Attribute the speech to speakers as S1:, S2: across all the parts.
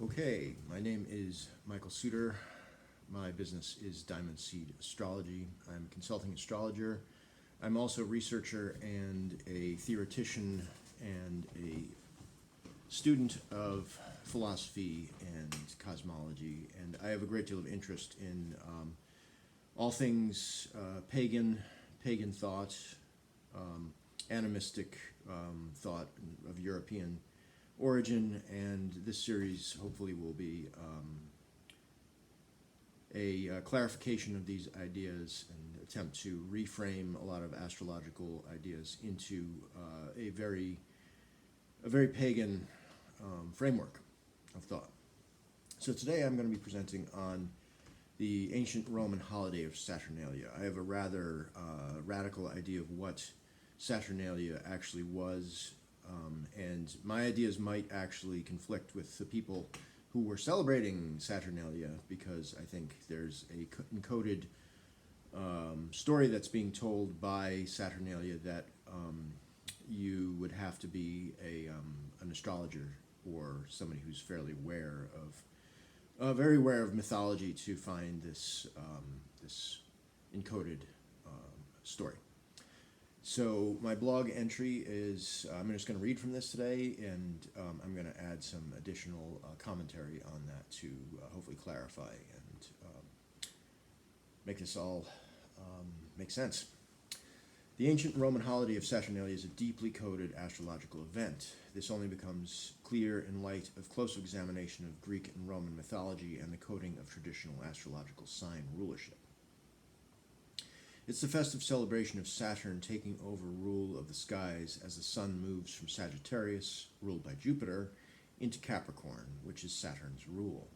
S1: Okay, my name is Michael Suter. My business is Daimon Astrology. I'm a consulting astrologer. I'm also a researcher and a theoretician and a student of philosophy and cosmology, and I have a great deal of interest in all things pagan thought, animistic thought of European origin, and this series hopefully will be a clarification of these ideas and attempt to reframe a lot of astrological ideas into a very pagan framework of thought. So today I'm going to be presenting on the ancient Roman holiday of Saturnalia. I have a rather radical idea of what Saturnalia actually was, and my ideas might actually conflict with the people who were celebrating Saturnalia, because I think there's a encoded story that's being told by Saturnalia that you would have to be an astrologer or somebody who's fairly very aware of mythology to find this encoded story. So my blog entry is, I'm just going to read from this today, and I'm going to add some additional commentary on that to hopefully clarify and make this all make sense. The ancient Roman holiday of Saturnalia is a deeply coded astrological event. This only becomes clear in light of close examination of Greek and Roman mythology and the coding of traditional astrological sign rulership. It's the festive celebration of Saturn taking over rule of the skies as the sun moves from Sagittarius, ruled by Jupiter, into Capricorn, which is Saturn's rule.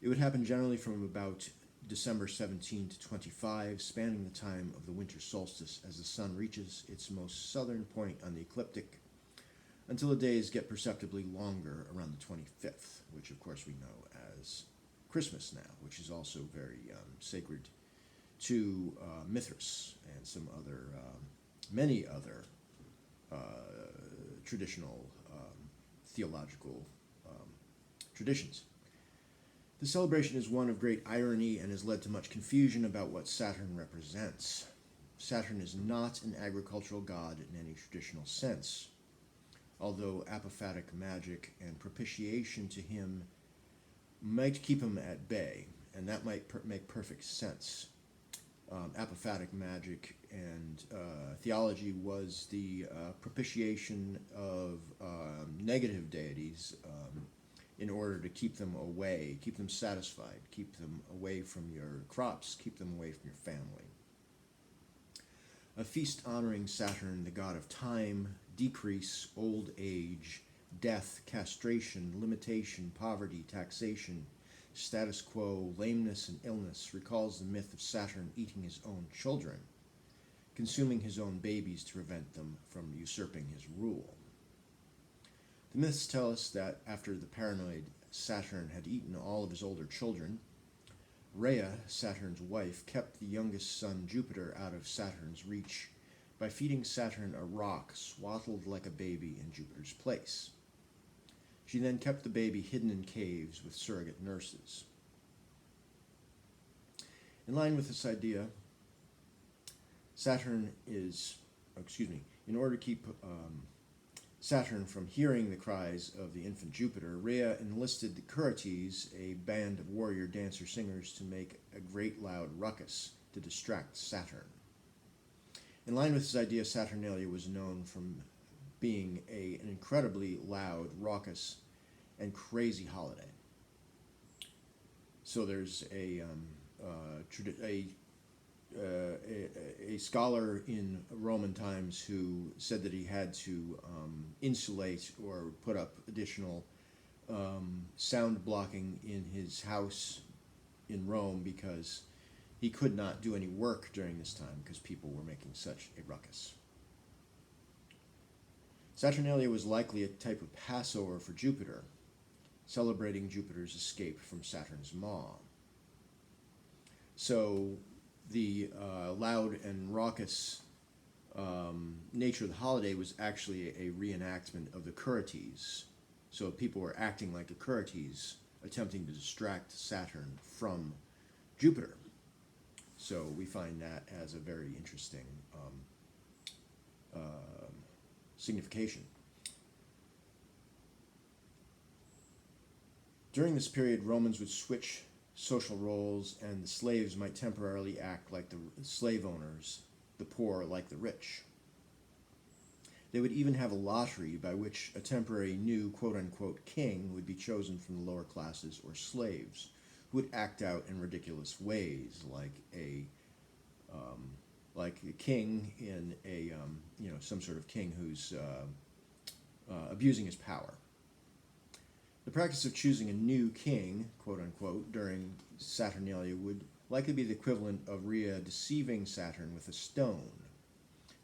S1: It would happen generally from about December 17 to 25, spanning the time of the winter solstice as the sun reaches its most southern point on the ecliptic, until the days get perceptibly longer around the 25th, which of course we know as Christmas now, which is also very sacred to Mithras and some other, many other traditional theological traditions. The celebration is one of great irony and has led to much confusion about what Saturn represents. Saturn is not an agricultural god in any traditional sense, although apophatic magic and propitiation to him might keep him at bay, and that might make perfect sense. Apophatic magic and theology was the propitiation of negative deities in order to keep them away, keep them satisfied, keep them away from your crops, keep them away from your family. A feast honoring Saturn, the god of time, decrease, old age, death, castration, limitation, poverty, taxation, status quo, lameness, and illness recalls the myth of Saturn eating his own children, consuming his own babies to prevent them from usurping his rule. The myths tell us that after the paranoid Saturn had eaten all of his older children, Rhea, Saturn's wife, kept the youngest son Jupiter out of Saturn's reach by feeding Saturn a rock swaddled like a baby in Jupiter's place. She then kept the baby hidden in caves with surrogate nurses. In line with this idea, in order to keep Saturn from hearing the cries of the infant Jupiter, Rhea enlisted the Curates, a band of warrior dancer-singers, to make a great loud ruckus to distract Saturn. In line with this idea, Saturnalia was known from being an incredibly loud, raucous, and crazy holiday. So there's a scholar in Roman times who said that he had to insulate or put up additional sound blocking in his house in Rome because he could not do any work during this time because people were making such a ruckus. Saturnalia was likely a type of Passover for Jupiter, celebrating Jupiter's escape from Saturn's maw. So the loud and raucous nature of the holiday was actually a reenactment of the Curates. So people were acting like Echurates, attempting to distract Saturn from Jupiter. So we find that as a very interesting signification. During this period, Romans would switch social roles, and the slaves might temporarily act like the slave owners, the poor like the rich. They would even have a lottery by which a temporary new quote-unquote king would be chosen from the lower classes or slaves, who would act out in ridiculous ways, like a king in a some sort of king who's abusing his power. The practice of choosing a new king, quote-unquote, during Saturnalia would likely be the equivalent of Rhea deceiving Saturn with a stone.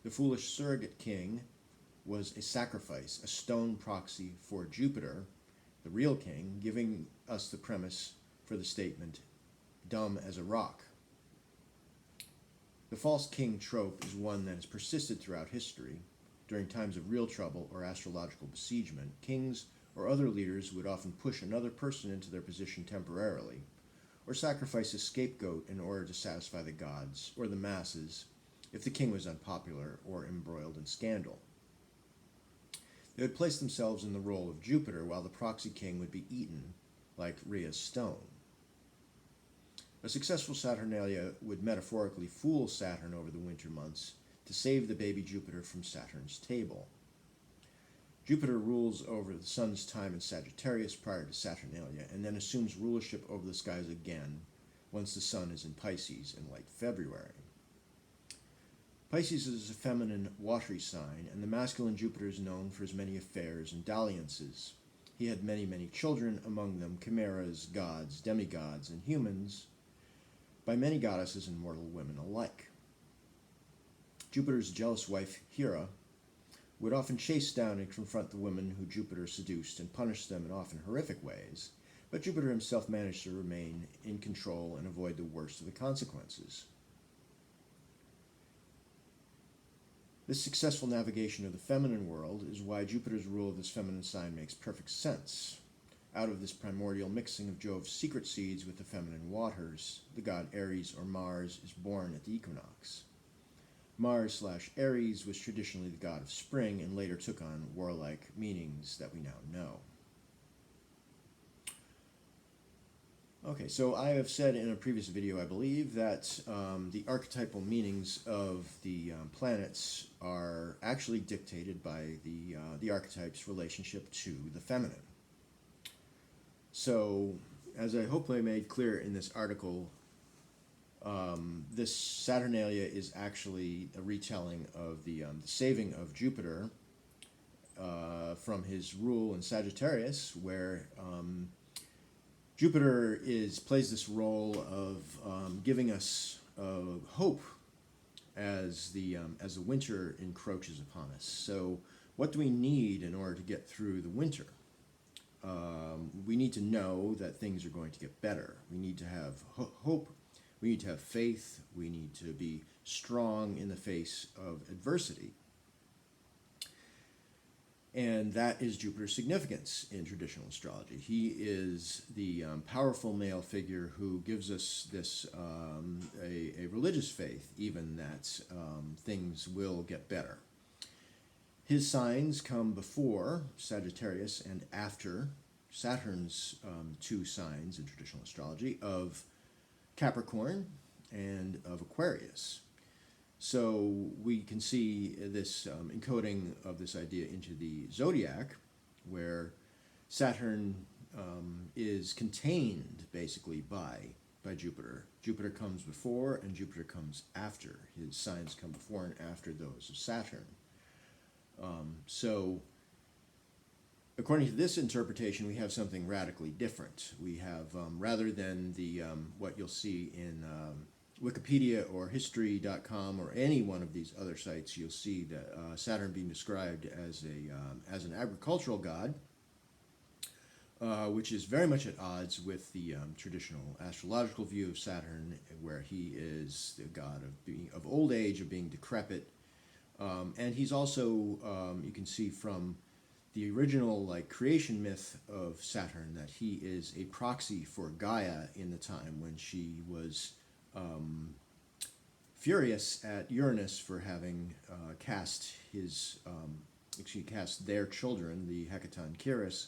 S1: The foolish surrogate king was a sacrifice, a stone proxy for Jupiter, the real king, giving us the premise for the statement, dumb as a rock. The false king trope is one that has persisted throughout history. During times of real trouble or astrological besiegement, kings or other leaders would often push another person into their position temporarily, or sacrifice a scapegoat in order to satisfy the gods or the masses if the king was unpopular or embroiled in scandal. They would place themselves in the role of Jupiter, while the proxy king would be eaten like Rhea's stone. A successful Saturnalia would metaphorically fool Saturn over the winter months to save the baby Jupiter from Saturn's table. Jupiter rules over the sun's time in Sagittarius prior to Saturnalia, and then assumes rulership over the skies again once the sun is in Pisces in late February. Pisces is a feminine, watery sign, and the masculine Jupiter is known for his many affairs and dalliances. He had many, many children, among them chimeras, gods, demigods, and humans, by many goddesses and mortal women alike. Jupiter's jealous wife, Hera, would often chase down and confront the women who Jupiter seduced and punish them in often horrific ways, but Jupiter himself managed to remain in control and avoid the worst of the consequences. This successful navigation of the feminine world is why Jupiter's rule of this feminine sign makes perfect sense. Out of this primordial mixing of Jove's secret seeds with the feminine waters, the god Ares or Mars is born at the equinox. Mars/Ares was traditionally the god of spring and later took on warlike meanings that we now know. Okay, so I have said in a previous video, I believe, that the archetypal meanings of the planets are actually dictated by the archetype's relationship to the feminine. So, as I hopefully made clear in this article, this Saturnalia is actually a retelling of the saving of Jupiter from his rule in Sagittarius, where Jupiter plays this role of giving us hope as the winter encroaches upon us. So, what do we need in order to get through the winter? We need to know that things are going to get better. We need to have hope. We need to have faith. We need to be strong in the face of adversity. And that is Jupiter's significance in traditional astrology. He is the powerful male figure who gives us this a religious faith, even that things will get better. His signs come before Sagittarius and after Saturn's two signs in traditional astrology of Capricorn and of Aquarius. So we can see this encoding of this idea into the zodiac, where Saturn is contained basically by Jupiter. Jupiter comes before and Jupiter comes after. His signs come before and after those of Saturn. So according to this interpretation, we have something radically different. We have, rather than the what you'll see in Wikipedia or History.com or any one of these other sites, you'll see that Saturn being described as an agricultural god, which is very much at odds with the traditional astrological view of Saturn, where he is the god of old age, of being decrepit, and he's also, you can see from the original like creation myth of Saturn, that he is a proxy for Gaia in the time when she was furious at Uranus for having cast cast their children, the Hecaton Keres,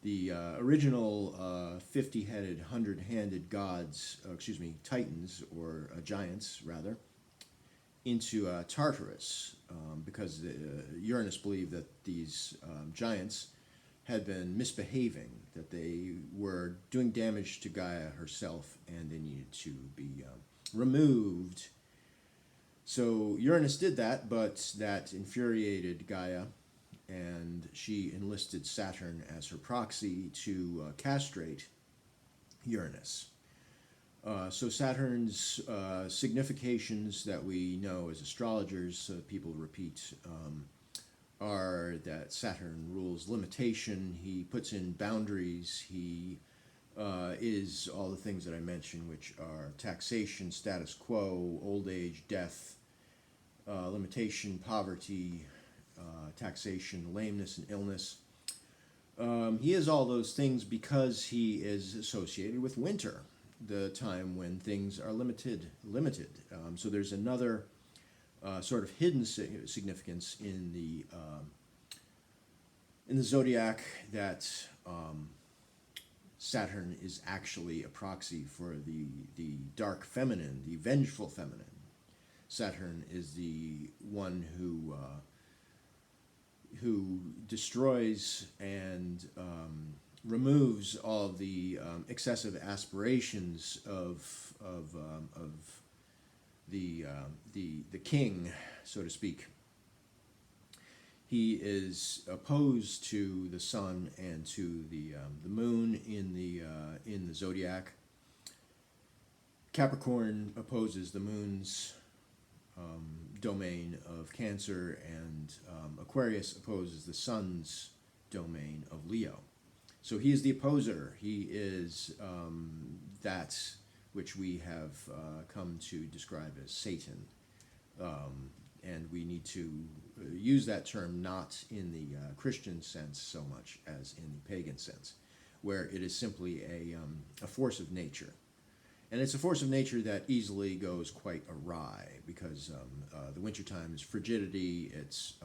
S1: the original 50-headed, 100-handed gods, titans, or giants, rather, into Tartarus, because Uranus believed that these giants had been misbehaving, that they were doing damage to Gaia herself, and they needed to be removed. So Uranus did that, but that infuriated Gaia, and she enlisted Saturn as her proxy to castrate Uranus. So Saturn's significations that we know as astrologers, people repeat, are that Saturn rules limitation, he puts in boundaries, he is all the things that I mentioned, which are taxation, status quo, old age, death, limitation, poverty, taxation, lameness, and illness. He is all those things because he is associated with winter, the time when things are limited. So there's another sort of hidden significance in the zodiac, that Saturn is actually a proxy for the dark feminine, the vengeful feminine. Saturn is the one who destroys and removes all of the excessive aspirations of the king, so to speak. He is opposed to the sun and to the moon in the zodiac. Capricorn opposes the moon's domain of Cancer, and Aquarius opposes the sun's domain of Leo. So he is the opposer. He is that which we have come to describe as Satan. And we need to use that term not in the Christian sense so much as in the pagan sense, where it is simply a force of nature. And it's a force of nature that easily goes quite awry, because the wintertime is frigidity. It's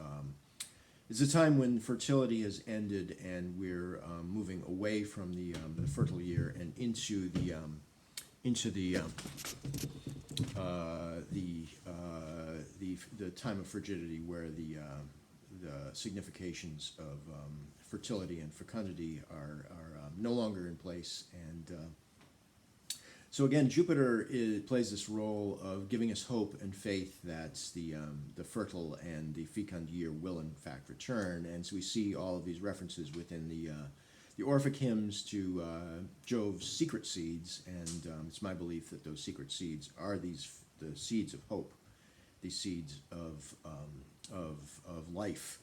S1: a time when fertility has ended, and we're moving away from the fertile year and into the time of frigidity, where the significations of fertility and fecundity are no longer in place. And so again, Jupiter plays this role of giving us hope and faith that the fertile and the fecund year will in fact return. And so we see all of these references within the Orphic hymns to Jove's secret seeds, and it's my belief that those secret seeds are the seeds of hope, these seeds of life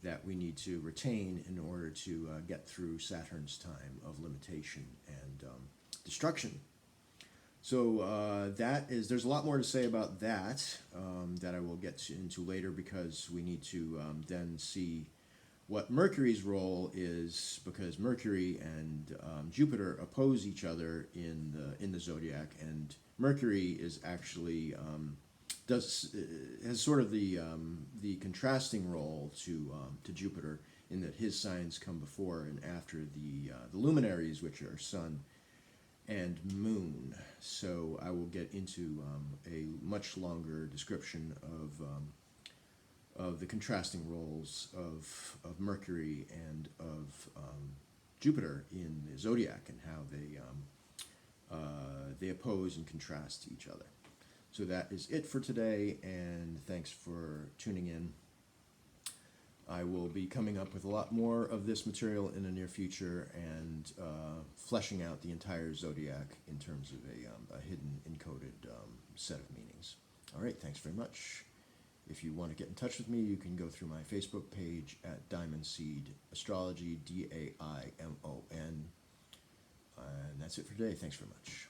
S1: that we need to retain in order to get through Saturn's time of limitation and destruction. So there's a lot more to say about that that I will get into later, because we need to then see what Mercury's role is, because Mercury and Jupiter oppose each other in the zodiac, and Mercury is actually has sort of the contrasting role to Jupiter, in that his signs come before and after the luminaries, which are Sun and Moon. So I will get into a much longer description of the contrasting roles of Mercury and of Jupiter in the zodiac, and how they oppose and contrast each other. So that is it for today, and thanks for tuning in. I will be coming up with a lot more of this material in the near future, and fleshing out the entire zodiac in terms of a hidden, encoded set of meanings. All right, thanks very much. If you want to get in touch with me, you can go through my Facebook page at Daimon Seed Astrology, Daimon. And that's it for today. Thanks very much.